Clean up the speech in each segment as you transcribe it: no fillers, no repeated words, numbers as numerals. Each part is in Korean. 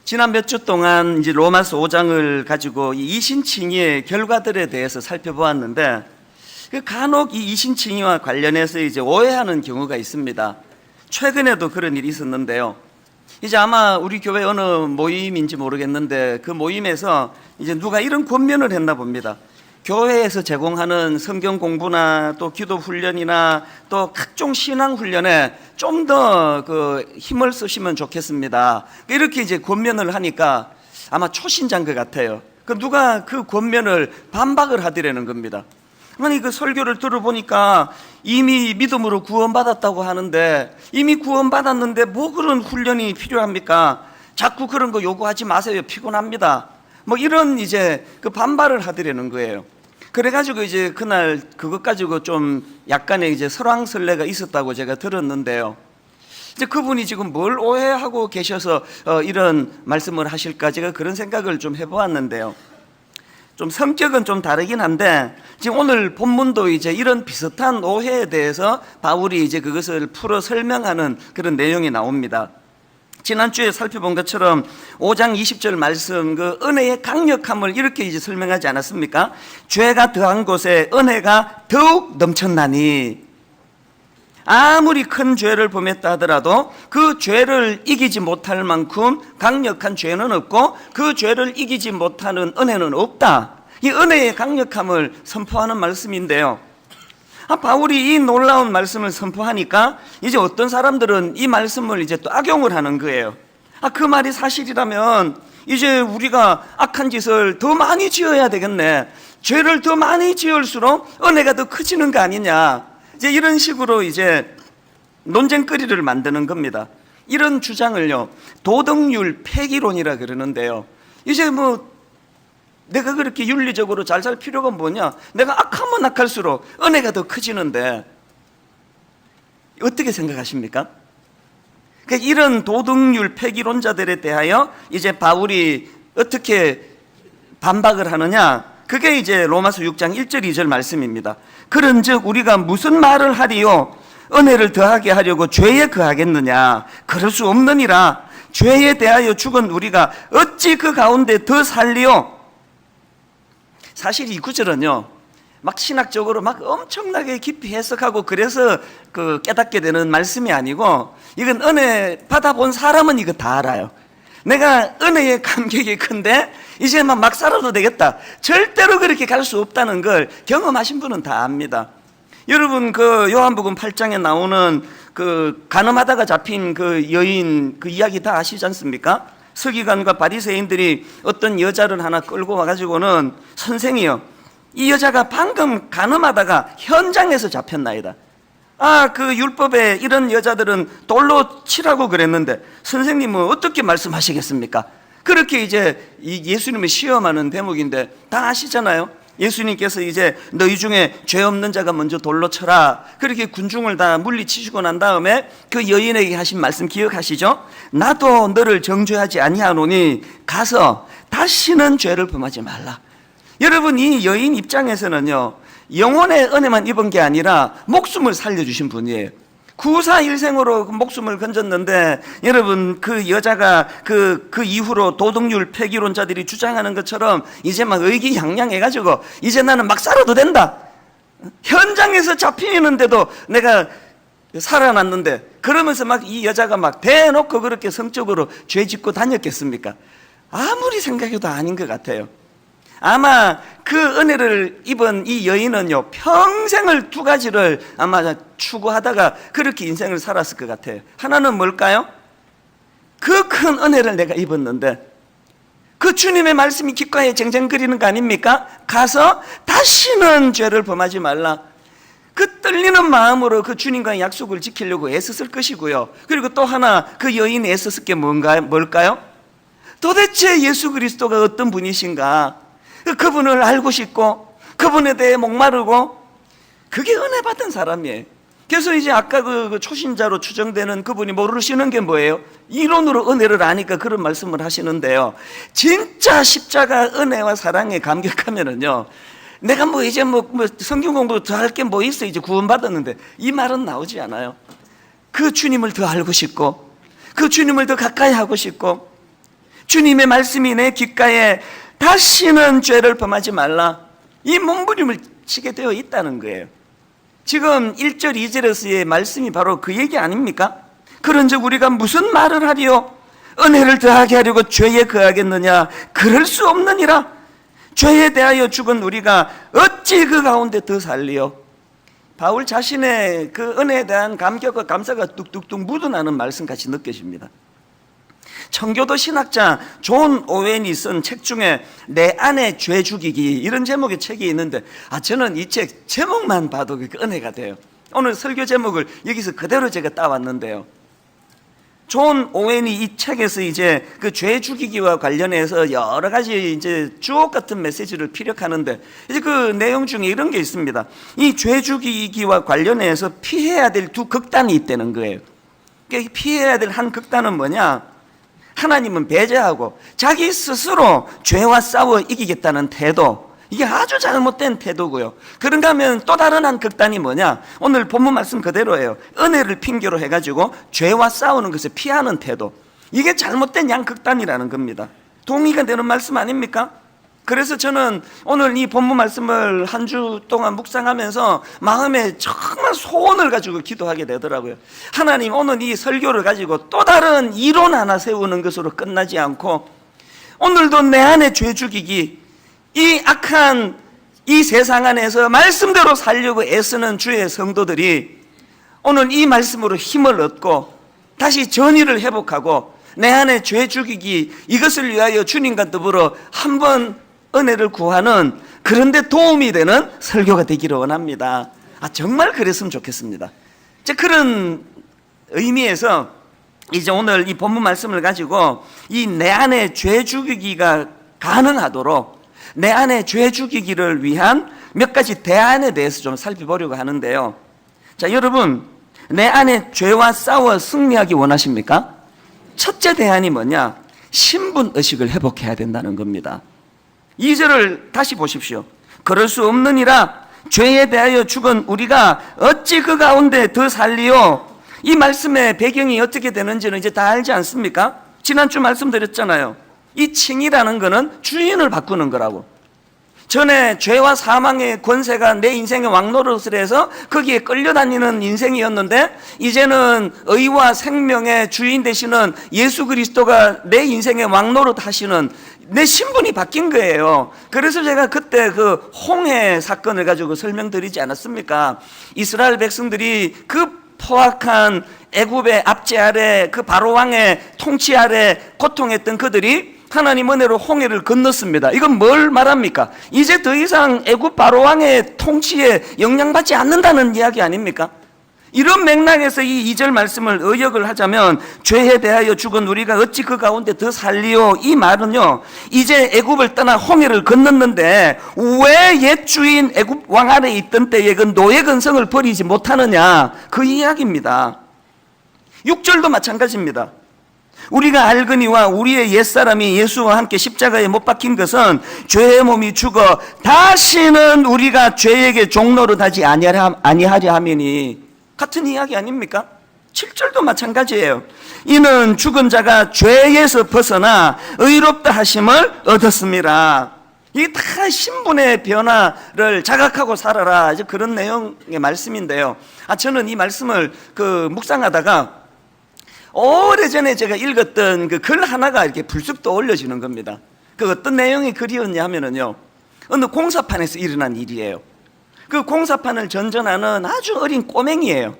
지난 몇 주 동안 이제 로마서 5장을 가지고 이 이신칭의의 결과들에 대해서 살펴보았는데, 간혹 이 이신칭의와 관련해서 이제 오해하는 경우가 있습니다. 최근에도 그런 일이 있었는데요. 이제 아마 우리 교회 어느 모임인지 모르겠는데 그 모임에서 이제 누가 이런 권면을 했나 봅니다. 교회에서 제공하는 성경 공부나 또 기도 훈련이나 또 각종 신앙 훈련에 좀 더 그 힘을 쓰시면 좋겠습니다. 이렇게 이제 권면을 하니까 아마 초신자인 것 같아요. 그 누가 그 권면을 반박을 하더라는 겁니다. 아니 그 설교를 들어보니까 이미 믿음으로 구원받았다고 하는데, 이미 구원받았는데 뭐 그런 훈련이 필요합니까? 자꾸 그런 거 요구하지 마세요. 피곤합니다. 뭐 이런 이제 그 반발을 하더라는 거예요. 그래가지고 이제 그날 그것 가지고 좀 약간의 이제 설왕설래가 있었다고 제가 들었는데요. 이제 그분이 지금 뭘 오해하고 계셔서 이런 말씀을 하실까, 제가 그런 생각을 좀 해보았는데요. 좀 성격은 좀 다르긴 한데, 지금 오늘 본문도 이제 이런 비슷한 오해에 대해서 바울이 이제 그것을 풀어 설명하는 그런 내용이 나옵니다. 지난주에 살펴본 것처럼 5장 20절 말씀, 그 은혜의 강력함을 이렇게 이제 설명하지 않았습니까? 죄가 더한 곳에 은혜가 더욱 넘쳤나니, 아무리 큰 죄를 범했다 하더라도 그 죄를 이기지 못할 만큼 강력한 죄는 없고 그 죄를 이기지 못하는 은혜는 없다. 이 은혜의 강력함을 선포하는 말씀인데요. 바울이 이 놀라운 말씀을 선포하니까 이제 어떤 사람들은 이 말씀을 이제 또 악용을 하는 거예요. 그 말이 사실이라면 이제 우리가 악한 짓을 더 많이 지어야 되겠네. 죄를 더 많이 지을수록 은혜가 더 커지는 거 아니냐. 이제 이런 식으로 이제 논쟁거리를 만드는 겁니다. 이런 주장을요, 도덕률 폐기론이라 그러는데요. 이제 뭐 내가 그렇게 윤리적으로 잘 살 필요가 뭐냐? 내가 악하면 악할수록 은혜가 더 커지는데, 어떻게 생각하십니까? 그러니까 이런 도덕률 폐기론자들에 대하여 이제 바울이 어떻게 반박을 하느냐? 그게 이제 로마서 6장 1절 2절 말씀입니다. 그런즉 우리가 무슨 말을 하리요? 은혜를 더하게 하려고 죄에 거하겠느냐? 그럴 수 없느니라. 죄에 대하여 죽은 우리가 어찌 그 가운데 더 살리요? 사실 이 구절은요, 막 신학적으로 막 엄청나게 깊이 해석하고 그래서 그 깨닫게 되는 말씀이 아니고, 이건 은혜 받아본 사람은 이거 다 알아요. 내가 은혜의 감격이 큰데 이제 막 살아도 되겠다, 절대로 그렇게 갈 수 없다는 걸 경험하신 분은 다 압니다. 여러분 그 요한복음 8장에 나오는 그 간음하다가 잡힌 그 여인 그 이야기 다 아시지 않습니까? 서기관과 바리새인들이 어떤 여자를 하나 끌고 와가지고는, 선생이요, 이 여자가 방금 간음하다가 현장에서 잡혔나이다. 그 율법에 이런 여자들은 돌로 치라고 그랬는데 선생님은 어떻게 말씀하시겠습니까? 그렇게 이제 예수님을 시험하는 대목인데 다 아시잖아요. 예수님께서 이제 너희 중에 죄 없는 자가 먼저 돌로 쳐라, 그렇게 군중을 다 물리치시고 난 다음에 그 여인에게 하신 말씀 기억하시죠? 나도 너를 정죄하지 아니하노니 가서 다시는 죄를 범하지 말라. 여러분, 이 여인 입장에서는요, 영혼의 은혜만 입은 게 아니라 목숨을 살려주신 분이에요. 구사일생으로 목숨을 건졌는데, 여러분 그 여자가 그 이후로 도덕률 폐기론자들이 주장하는 것처럼 이제 막 의기양양해가지고 이제 나는 막 살아도 된다, 현장에서 잡히는데도 내가 살아났는데, 그러면서 막 이 여자가 막 대놓고 그렇게 성적으로 죄 짓고 다녔겠습니까? 아무리 생각해도 아닌 것 같아요. 아마 그 은혜를 입은 이 여인은요, 평생을 두 가지를 아마 추구하다가 그렇게 인생을 살았을 것 같아요. 하나는 뭘까요? 그 큰 은혜를 내가 입었는데 그 주님의 말씀이 귓가에 쟁쟁거리는 거 아닙니까? 가서 다시는 죄를 범하지 말라. 그 떨리는 마음으로 그 주님과의 약속을 지키려고 애썼을 것이고요. 그리고 또 하나 그 여인이 애썼을 게 뭘까요? 도대체 예수 그리스도가 어떤 분이신가, 그분을 알고 싶고 그분에 대해 목마르고, 그게 은혜 받은 사람이에요. 그래서 이제 아까 그 초신자로 추정되는 그분이 모르시는 게 뭐예요? 이론으로 은혜를 아니까 그런 말씀을 하시는데요, 진짜 십자가 은혜와 사랑에 감격하면은요, 내가 뭐 이제 뭐 성경 공부 더 할 게 뭐 있어, 이제 구원받았는데, 이 말은 나오지 않아요. 그 주님을 더 알고 싶고 그 주님을 더 가까이 하고 싶고, 주님의 말씀이 내 귓가에 다시는 죄를 범하지 말라, 이 몸부림을 치게 되어 있다는 거예요. 지금 1절 2절에서의 말씀이 바로 그 얘기 아닙니까? 그런즉 우리가 무슨 말을 하리요? 은혜를 더하게 하려고 죄에 거하겠느냐? 그럴 수 없느니라. 죄에 대하여 죽은 우리가 어찌 그 가운데 더 살리요? 바울 자신의 그 은혜에 대한 감격과 감사가 뚝뚝뚝 묻어나는 말씀같이 느껴집니다. 청교도 신학자 존 오웬이 쓴 책 중에 내 안에 죄 죽이기, 이런 제목의 책이 있는데 저는 이 책 제목만 봐도 그 은혜가 돼요. 오늘 설교 제목을 여기서 그대로 제가 따왔는데요, 존 오웬이 이 책에서 이제 그 죄 죽이기와 관련해서 여러 가지 이제 주옥 같은 메시지를 피력하는데, 이제 그 내용 중에 이런 게 있습니다. 이 죄 죽이기와 관련해서 피해야 될 두 극단이 있다는 거예요. 그러니까 피해야 될 한 극단은 뭐냐? 하나님은 배제하고 자기 스스로 죄와 싸워 이기겠다는 태도, 이게 아주 잘못된 태도고요. 그런가 하면 또 다른 한 극단이 뭐냐? 오늘 본문 말씀 그대로예요. 은혜를 핑계로 해가지고 죄와 싸우는 것을 피하는 태도, 이게 잘못된 양극단이라는 겁니다. 동의가 되는 말씀 아닙니까? 그래서 저는 오늘 이 본문 말씀을 한 주 동안 묵상하면서 마음에 정말 소원을 가지고 기도하게 되더라고요. 하나님, 오늘 이 설교를 가지고 또 다른 이론 하나 세우는 것으로 끝나지 않고, 오늘도 내 안에 죄 죽이기, 이 악한 이 세상 안에서 말씀대로 살려고 애쓰는 주의 성도들이 오늘 이 말씀으로 힘을 얻고 다시 전의를 회복하고 내 안에 죄 죽이기, 이것을 위하여 주님과 더불어 한번 은혜를 구하는 그런 데 도움이 되는 설교가 되기를 원합니다. 정말 그랬으면 좋겠습니다. 그런 의미에서 이제 오늘 이 본문 말씀을 가지고 이 내 안에 죄 죽이기가 가능하도록 내 안에 죄 죽이기를 위한 몇 가지 대안에 대해서 좀 살펴보려고 하는데요. 자, 여러분, 내 안에 죄와 싸워 승리하기 원하십니까? 첫째 대안이 뭐냐? 신분의식을 회복해야 된다는 겁니다. 2절을 다시 보십시오. 그럴 수 없느니라. 죄에 대하여 죽은 우리가 어찌 그 가운데 더 살리요? 이 말씀의 배경이 어떻게 되는지는 이제 다 알지 않습니까? 지난주 말씀드렸잖아요. 이 칭이라는 거는 주인을 바꾸는 거라고. 전에 죄와 사망의 권세가 내 인생의 왕노릇을 해서 거기에 끌려다니는 인생이었는데, 이제는 의와 생명의 주인 되시는 예수 그리스도가 내 인생의 왕노릇 하시는 내 신분이 바뀐 거예요. 그래서 제가 그때 그 홍해 사건을 가지고 설명드리지 않았습니까? 이스라엘 백성들이 그 포악한 애굽의 압제 아래, 그 바로 왕의 통치 아래 고통했던 그들이 하나님 은혜로 홍해를 건넜습니다. 이건 뭘 말합니까? 이제 더 이상 애굽 바로 왕의 통치에 영향받지 않는다는 이야기 아닙니까? 이런 맥락에서 이 2절 말씀을 의역을 하자면, 죄에 대하여 죽은 우리가 어찌 그 가운데 더 살리요? 이 말은요, 이제 애굽을 떠나 홍해를 건넜는데 왜 옛 주인 애굽 왕 아래 있던 때에 그 노예 근성을 버리지 못하느냐, 그 이야기입니다. 6절도 마찬가지입니다. 우리가 알거니와 우리의 옛사람이 예수와 함께 십자가에 못 박힌 것은 죄의 몸이 죽어 다시는 우리가 죄에게 종노릇하지 아니하려 함이니. 같은 이야기 아닙니까? 7절도 마찬가지예요. 이는 죽은 자가 죄에서 벗어나 의롭다 하심을 얻었습니다. 이게 다 신분의 변화를 자각하고 살아라, 이제 그런 내용의 말씀인데요. 저는 이 말씀을 묵상하다가 오래전에 제가 읽었던 그 글 하나가 이렇게 불쑥 떠올려지는 겁니다. 그 어떤 내용의 글이었냐 하면은요, 어느 공사판에서 일어난 일이에요. 그 공사판을 전전하는 아주 어린 꼬맹이에요.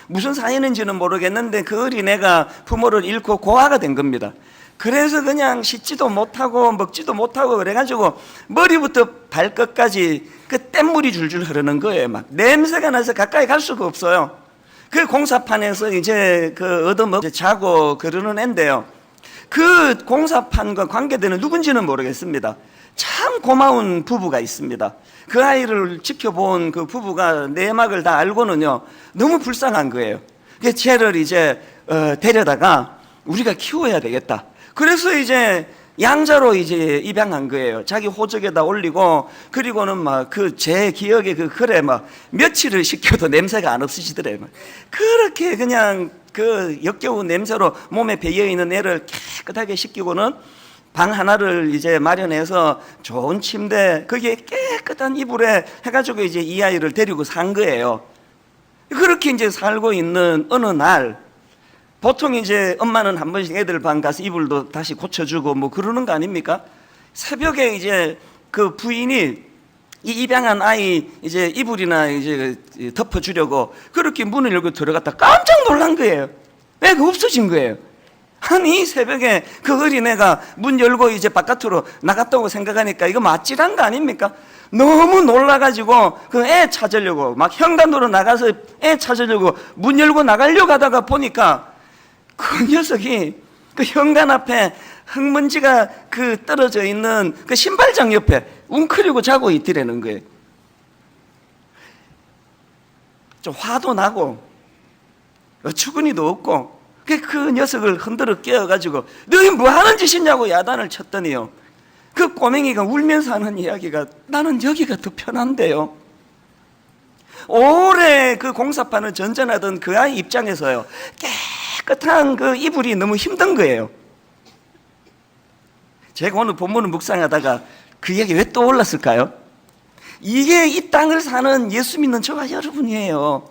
무슨 사연인지는 모르겠는데 그 어린애가 부모를 잃고 고아가 된 겁니다. 그래서 그냥 씻지도 못하고 먹지도 못하고 그래가지고 머리부터 발끝까지 그 뗏물이 줄줄 흐르는 거예요. 막 냄새가 나서 가까이 갈 수가 없어요. 그 공사판에서 이제 얻어먹고 자고 그러는 애인데요, 그 공사판과 관계되는 누군지는 모르겠습니다. 참 고마운 부부가 있습니다. 그 아이를 지켜본 그 부부가 내막을 다 알고는요, 너무 불쌍한 거예요. 그래서 쟤를 이제 데려다가 우리가 키워야 되겠다. 그래서 이제 양자로 이제 입양한 거예요. 자기 호적에다 올리고, 그리고는 막 제 기억에 글에 막 며칠을 시켜도 냄새가 안 없으시더래요. 그렇게 그냥 그 역겨운 냄새로 몸에 배어 있는 애를 깨끗하게 씻기고는 방 하나를 이제 마련해서 좋은 침대, 거기에 깨끗한 이불에 해가지고 이제 이 아이를 데리고 산 거예요. 그렇게 이제 살고 있는 어느 날, 보통 이제 엄마는 한 번씩 애들 방 가서 이불도 다시 고쳐주고 뭐 그러는 거 아닙니까? 새벽에 이제 그 부인이 이 입양한 아이 이제 이불이나 이제 덮어주려고 그렇게 문을 열고 들어갔다 깜짝 놀란 거예요. 애가 없어진 거예요. 아니 새벽에 그 어린애가 문 열고 이제 바깥으로 나갔다고 생각하니까 이거 맞지란 거 아닙니까? 너무 놀라가지고 그 애 찾으려고 막 현관으로 나가서 애 찾으려고 문 열고 나가려고 하다가 보니까 그 녀석이 그 현관 앞에 흙먼지가 그 떨어져 있는 그 신발장 옆에 웅크리고 자고 있더라는 거예요. 좀 화도 나고 어처구니도 없고 그 녀석을 흔들어 깨워가지고 너희 뭐 하는 짓이냐고 야단을 쳤더니요, 그 꼬맹이가 울면서 하는 이야기가 나는 여기가 더 편한데요. 오래 그 공사판을 전전하던 그 아이 입장에서요, 깨끗한 그 이불이 너무 힘든 거예요. 제가 오늘 본문을 묵상하다가 그 이야기 왜 떠올랐을까요? 이게 이 땅을 사는 예수 믿는 저와 여러분이에요.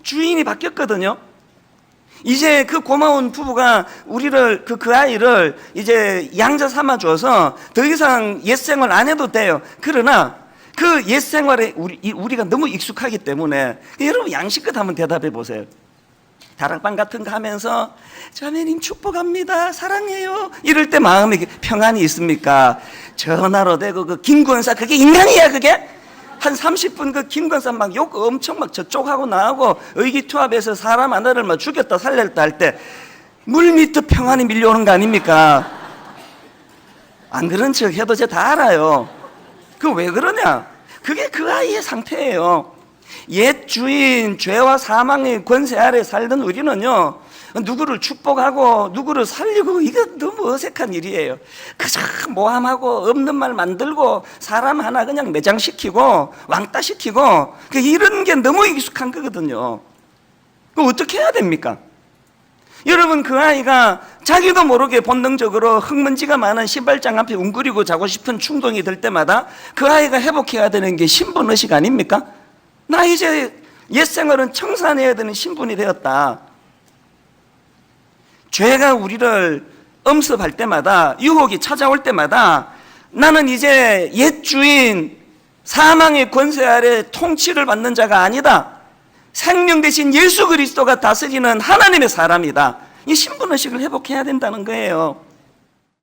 주인이 바뀌었거든요. 이제 그 고마운 부부가 우리를 그 아이를 이제 양자 삼아줘서 더 이상 옛 생활 안 해도 돼요. 그러나 그 옛 생활에 우리가 너무 익숙하기 때문에 여러분 양식껏 한번 대답해 보세요. 다락방 같은 거 하면서 자매님 축복합니다, 사랑해요, 이럴 때 마음에 평안이 있습니까? 전화로 대고 그 김권사 그게 인간이야 그게? 한 30분 그 김권사 막 욕 엄청 막 저쪽하고 나하고 의기투합해서 사람 하나를 막 죽였다 살렸다 할 때 물밑에 평안이 밀려오는 거 아닙니까? 안 그런 척 해도 제가 다 알아요. 그 왜 그러냐? 그게 그 아이의 상태예요. 옛 주인 죄와 사망의 권세 아래 살던 우리는요, 누구를 축복하고 누구를 살리고 이거 너무 어색한 일이에요. 그저 모함하고 없는 말 만들고 사람 하나 그냥 매장시키고 왕따시키고 이런 게 너무 익숙한 거거든요. 그럼 어떻게 해야 됩니까? 여러분, 그 아이가 자기도 모르게 본능적으로 흙먼지가 많은 신발장 앞에 웅크리고 자고 싶은 충동이 들 때마다 그 아이가 회복해야 되는 게 신분의식 아닙니까? 나 이제 옛 생활은 청산해야 되는 신분이 되었다. 죄가 우리를 엄습할 때마다, 유혹이 찾아올 때마다 나는 이제 옛 주인 사망의 권세 아래 통치를 받는 자가 아니다. 생명 대신 예수 그리스도가 다스리는 하나님의 사람이다. 이 신분의식을 회복해야 된다는 거예요.